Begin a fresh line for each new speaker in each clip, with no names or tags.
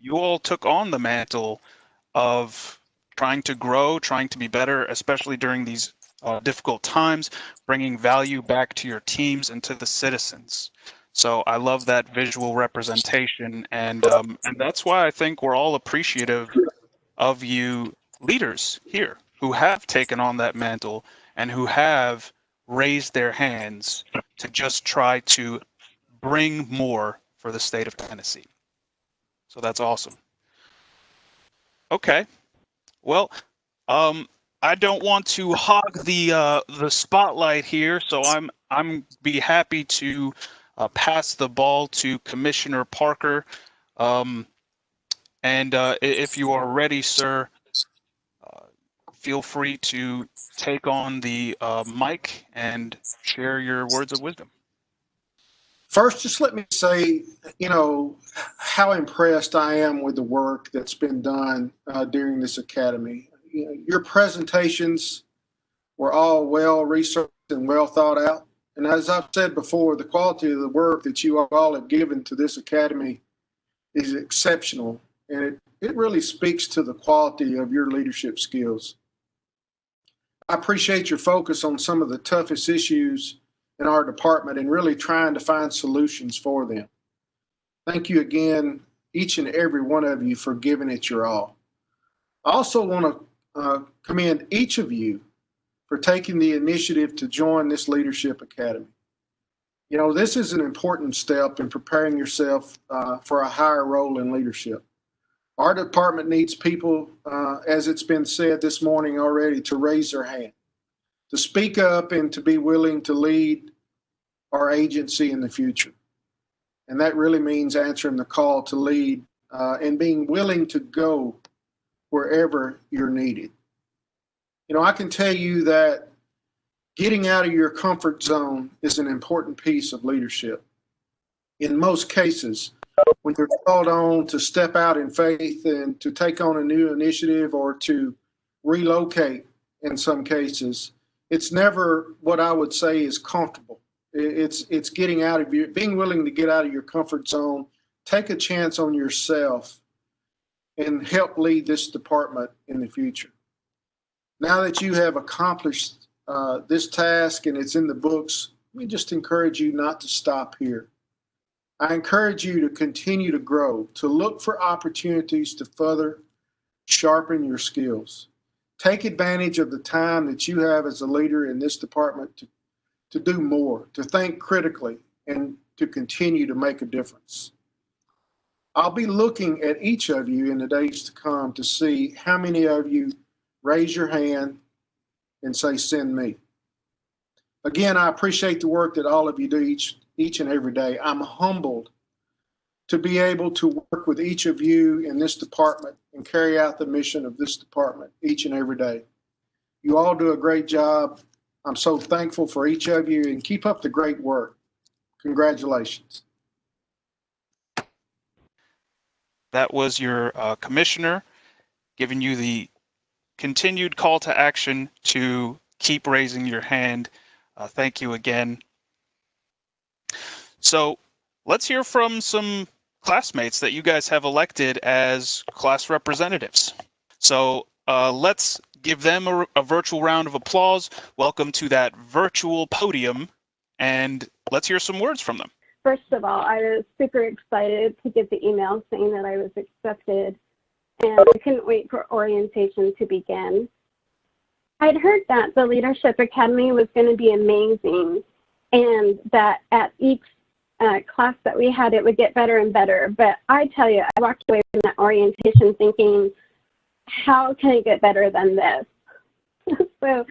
you all took on the mantle of trying to grow, trying to be better, especially during these difficult times, bringing value back to your teams and to the citizens. So I love that visual representation, and that's why I think we're all appreciative of you leaders here who have taken on that mantle and who have raised their hands to just try to bring more for the state of Tennessee. So that's awesome. Okay. Well, I don't want to hog the spotlight here, so I'm be happy to pass the ball to Commissioner Parker. And if you are ready, sir, feel free to take on the mic and share your words of wisdom.
First, just let me say, how impressed I am with the work that's been done during this academy. Your presentations were all well researched and well thought out. And as I've said before, the quality of the work that you all have given to this academy is exceptional. And it really speaks to the quality of your leadership skills. I appreciate your focus on some of the toughest issues in our department and really trying to find solutions for them. Thank you again, each and every one of you, for giving it your all. I also want to commend each of you for taking the initiative to join this Leadership Academy. This is an important step in preparing yourself for a higher role in leadership. Our department needs people, as it's been said this morning already, to raise their hand, to speak up, and to be willing to lead our agency in the future. And that really means answering the call to lead and being willing to go wherever you're needed. I can tell you that getting out of your comfort zone is an important piece of leadership. In most cases, when you're called on to step out in faith and to take on a new initiative or to relocate in some cases, it's never what I would say is comfortable. It's getting out of being willing to get out of your comfort zone, take a chance on yourself, and help lead this department in the future. Now that you have accomplished this task and it's in the books, we just encourage you not to stop here. I encourage you to continue to grow, to look for opportunities to further sharpen your skills. Take advantage of the time that you have as a leader in this department to do more, to think critically, and to continue to make a difference. I'll be looking at each of you in the days to come to see how many of you raise your hand and say, "Send me." Again, I appreciate the work that all of you do each and every day. I'm humbled to be able to work with each of you in this department and carry out the mission of this department each and every day. You all do a great job. I'm so thankful for each of you, and keep up the great work. Congratulations.
That was your commissioner giving you the continued call to action to keep raising your hand. Thank you again. So let's hear from some classmates that you guys have elected as class representatives. So let's give them a virtual round of applause. Welcome to that virtual podium, and let's hear some words from them.
First of all, I was super excited to get the email saying that I was accepted, and I couldn't wait for orientation to begin. I'd heard that the Leadership Academy was going to be amazing, and that at each class that we had, it would get better and better. But I tell you, I walked away from that orientation thinking, how can it get better than this? So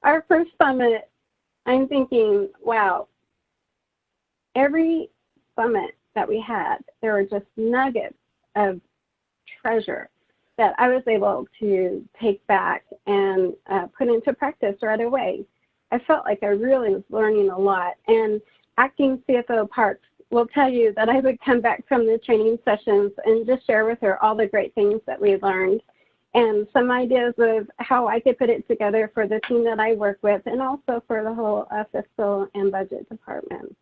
our first summit, I'm thinking, wow, every summit that we had, there were just nuggets of treasure that I was able to take back and put into practice right away. I felt like I really was learning a lot. And Acting CFO Parks will tell you that I would come back from the training sessions and just share with her all the great things that we learned and some ideas of how I could put it together for the team that I work with and also for the whole fiscal and budget department.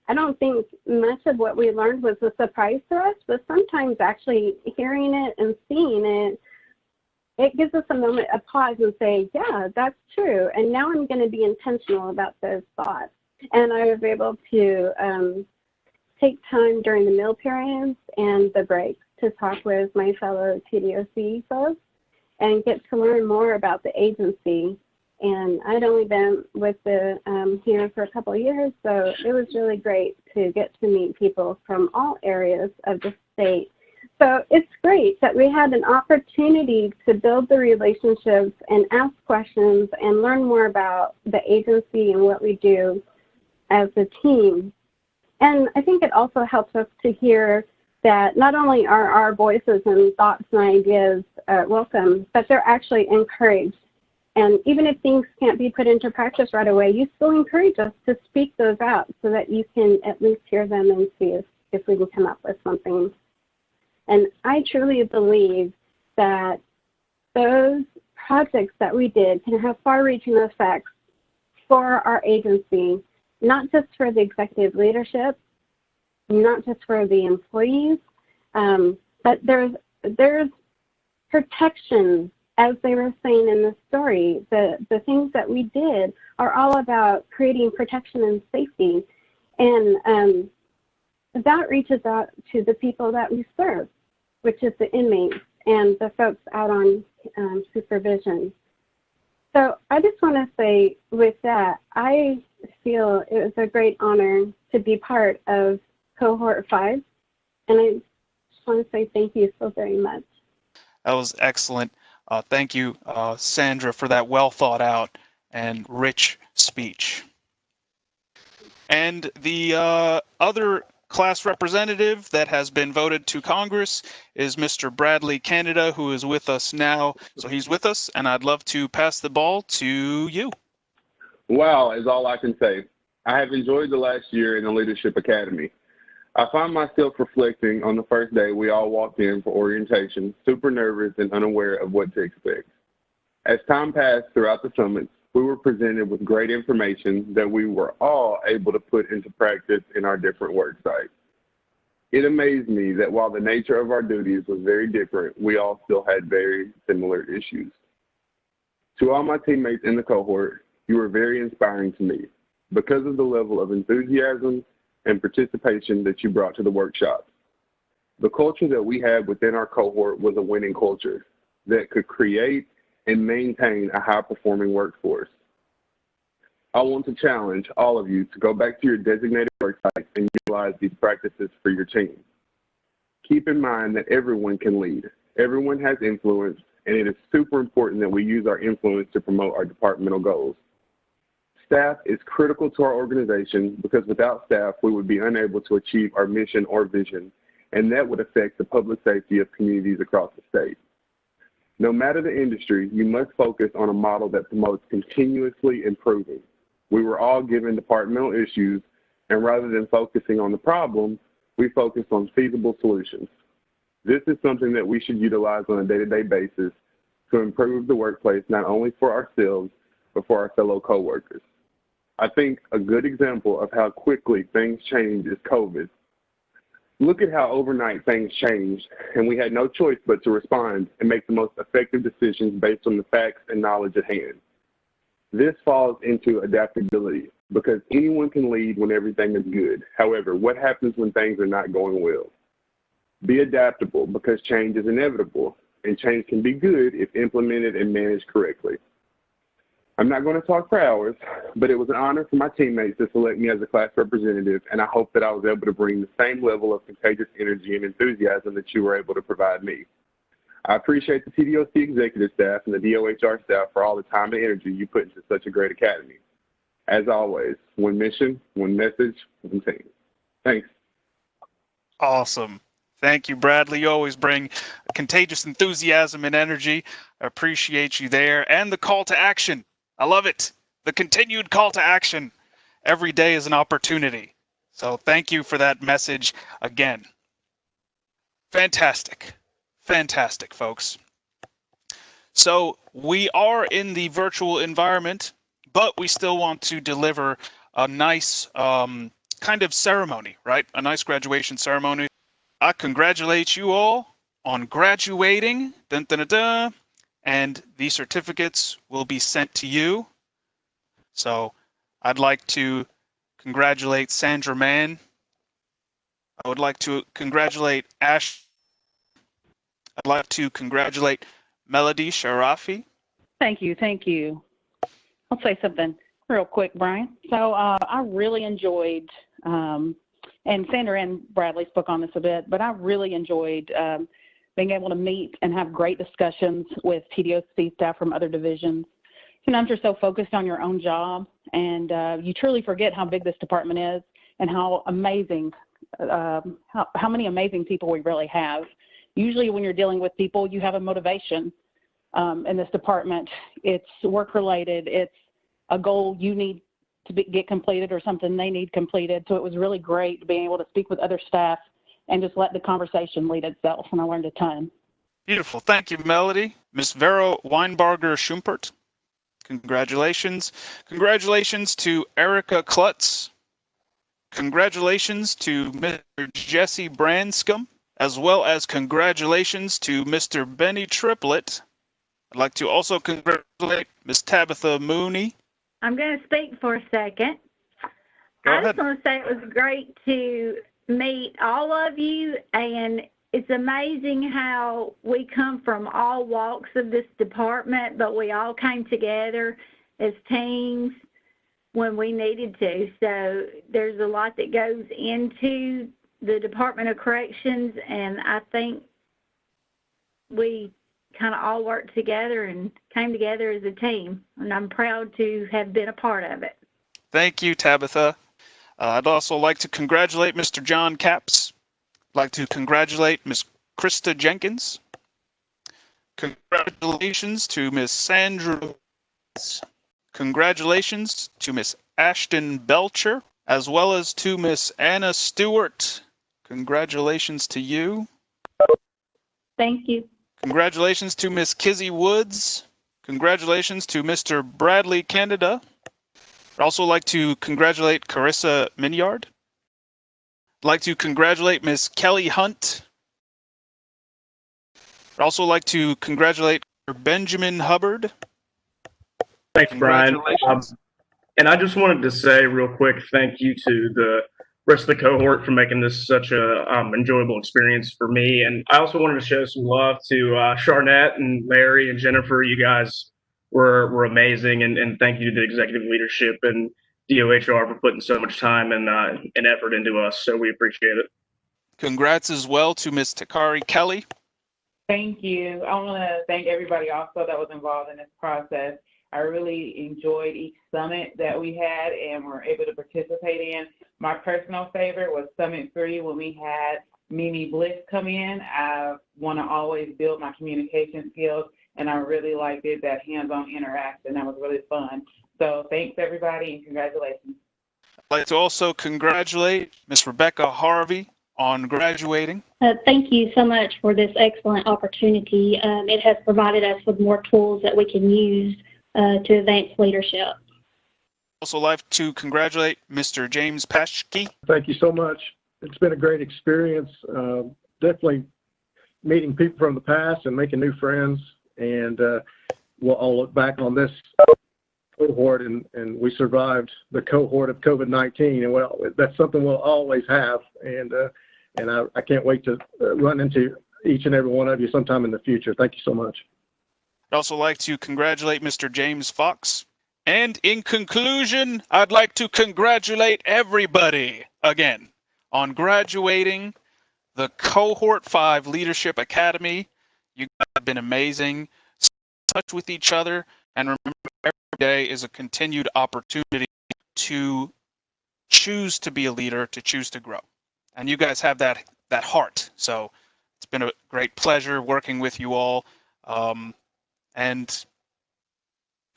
I don't think much of what we learned was a surprise to us, but sometimes actually hearing it and seeing it, it gives us a moment of pause and say, yeah, that's true. And now I'm going to be intentional about those thoughts. And I was able to take time during the meal periods and the breaks to talk with my fellow TDOC folks and get to learn more about the agency. And I'd only been with the here for a couple of years, so it was really great to get to meet people from all areas of the state. So it's great that we had an opportunity to build the relationships and ask questions and learn more about the agency and what we do as a team. And I think it also helps us to hear that not only are our voices and thoughts and ideas welcome, but they're actually encouraged. And even if things can't be put into practice right away, you still encourage us to speak those out so that you can at least hear them and see if we can come up with something. And I truly believe that those projects that we did can have far-reaching effects for our agency, not just for the executive leadership, not just for the employees, but there's protection. As they were saying in the story, the things that we did are all about creating protection and safety. And that reaches out to the people that we serve, which is the inmates and the folks out on supervision. So I just want to say with that, I feel it was a great honor to be part of Cohort 5. And I just want to say thank you so very much.
That was excellent. Thank you, Sandra, for that well thought out and rich speech. And the other class representative that has been voted to Congress is Mr. Bradley Canada, who is with us now. So he's with us, and I'd love to pass the ball to you.
Wow, is all I can say. I have enjoyed the last year in the Leadership Academy. I find myself reflecting on the first day we all walked in for orientation, super nervous and unaware of what to expect. As time passed throughout the summits, we were presented with great information that we were all able to put into practice in our different work sites. It amazed me that while the nature of our duties was very different, we all still had very similar issues. To all my teammates in the cohort, you were very inspiring to me because of the level of enthusiasm and participation that you brought to the workshops. The culture that we had within our cohort was a winning culture that could create and maintain a high-performing workforce. I want to challenge all of you to go back to your designated work sites and utilize these practices for your team. Keep in mind that everyone can lead. Everyone has influence, and it is super important that we use our influence to promote our departmental goals. Staff is critical to our organization because without staff, we would be unable to achieve our mission or vision, and that would affect the public safety of communities across the state. No matter the industry, you must focus on a model that promotes continuously improving. We were all given departmental issues, and rather than focusing on the problem, we focused on feasible solutions. This is something that we should utilize on a day-to-day basis to improve the workplace not only for ourselves, but for our fellow coworkers. I think a good example of how quickly things change is COVID. Look at how overnight things changed, and we had no choice but to respond and make the most effective decisions based on the facts and knowledge at hand. This falls into adaptability because anyone can lead when everything is good. However, what happens when things are not going well? Be adaptable because change is inevitable, and change can be good if implemented and managed correctly. I'm not going to talk for hours, but it was an honor for my teammates to select me as a class representative, and I hope that I was able to bring the same level of contagious energy and enthusiasm that you were able to provide me. I appreciate the TDOC executive staff and the DOHR staff for all the time and energy you put into such a great academy. As always, one mission, one message, one team. Thanks.
Awesome. Thank you, Bradley. You always bring contagious enthusiasm and energy. I appreciate you there. And the call to action. I love it. The continued call to action. Every day is an opportunity. So thank you for that message again. Fantastic. Fantastic, folks. So we are in the virtual environment, but we still want to deliver a nice kind of ceremony, right? A nice graduation ceremony. I congratulate you all on graduating, dun, dun, dun, dun, and these certificates will be sent to you. So I'd like to congratulate Sandra Mann. I would like to congratulate Ash. I'd like to congratulate Melody Sharafi.
Thank you. Thank you. I'll say something real quick, Brian. So I really enjoyed, and Sandra and Bradley spoke on this a bit, but I really enjoyed being able to meet and have great discussions with TDOC staff from other divisions. Sometimes you're so focused on your own job, and you truly forget how big this department is and how amazing, how many amazing people we really have. Usually when you're dealing with people, you have a motivation in this department. It's work-related. It's a goal you need to get completed or something they need completed. So it was really great being able to speak with other staff and just let the conversation lead itself, and I learned a ton.
Beautiful. Thank you, Melody. Miss Vera Weinbarger-Schumpert. Congratulations. Congratulations to Erica Klutz. Congratulations to Mr. Jesse Branscombe, as well as congratulations to Mr. Benny Triplett. I'd like to also congratulate Miss Tabitha Mooney.
I'm going to speak for a second.
Go
I
ahead.
just want to say it was great to meet all of you, and it's amazing how we come from all walks of this department, but we all came together as teams when we needed to. So there's a lot that goes into the Department of Corrections, and I think we kind of all worked together and came together as a team, and I'm proud to have been a part of it.
Thank you, Tabitha. I'd also like to congratulate Mr. John Capps. I'd like to congratulate Miss Krista Jenkins. Congratulations to Miss Sandra. Congratulations to Miss Ashton Belcher, as well as to Miss Anna Stewart. Congratulations to you.
Thank you.
Congratulations to Miss Kizzy Woods. Congratulations to Mr. Bradley Canada. I'd also like to congratulate Carissa Minyard. I'd like to congratulate Miss Kelly Hunt. I'd also like to congratulate Benjamin Hubbard.
Thanks, Brian.
Congratulations.
And I just wanted to say real quick, thank you to the rest of the cohort for making this such a enjoyable experience for me. And I also wanted to show some love to Charnette and Larry and Jennifer. You guys were amazing, and thank you to the executive leadership and DOHR for putting so much time and effort into us. So we appreciate it.
Congrats as well to Miss Takari Kelly.
Thank you. I want to thank everybody also that was involved in this process. I really enjoyed each summit that we had and were able to participate in. My personal favorite was Summit 3 when we had Mimi Bliss come in. I want to always build my communication skills, and I really liked it, that hands-on interaction. That was really fun. So thanks, everybody, and congratulations.
I'd like to also congratulate Miss Rebecca Harvey on graduating.
Thank you so much for this excellent opportunity. It has provided us with more tools that we can use to advance leadership.
Also like to congratulate Mr. James Paschke.
Thank you so much. It's been a great experience. Definitely meeting people from the past and making new friends. And we'll all look back on this cohort, and we survived the cohort of COVID-19. And well, that's something we'll always have. And I can't wait to run into each and every one of you sometime in the future. Thank you so much.
I'd also like to congratulate Mr. James Fox. And in conclusion, I'd like to congratulate everybody again on graduating the Cohort 5 Leadership Academy. You guys have been amazing. Stay in touch with each other, and remember, every day is a continued opportunity to choose to be a leader, to choose to grow. And you guys have that heart. So it's been a great pleasure working with you all. And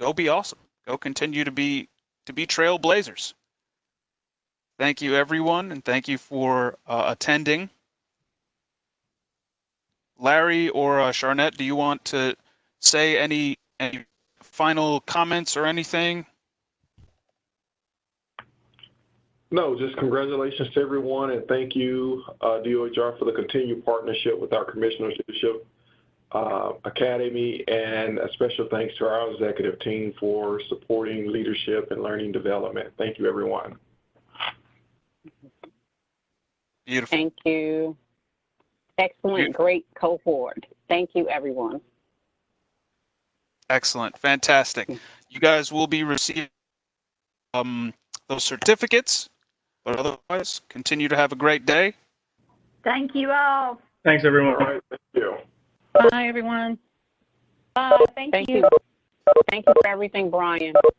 go be awesome. Go continue to be trailblazers. Thank you, everyone, and thank you for attending. Larry or Charnette, do you want to say any final comments or anything?
No, just congratulations to everyone, and thank you, DOHR, for the continued partnership with our Commissioners Leadership Academy, and a special thanks to our executive team for supporting leadership and learning development. Thank you, everyone.
Beautiful.
Thank you. Excellent, great cohort. Thank you, everyone.
Excellent, fantastic. You guys will be receiving those certificates, but otherwise, continue to have a great day.
Thank you all.
Thanks, everyone.
All right, thank you.
Bye, everyone.
Thank you. Thank you for everything, Brian.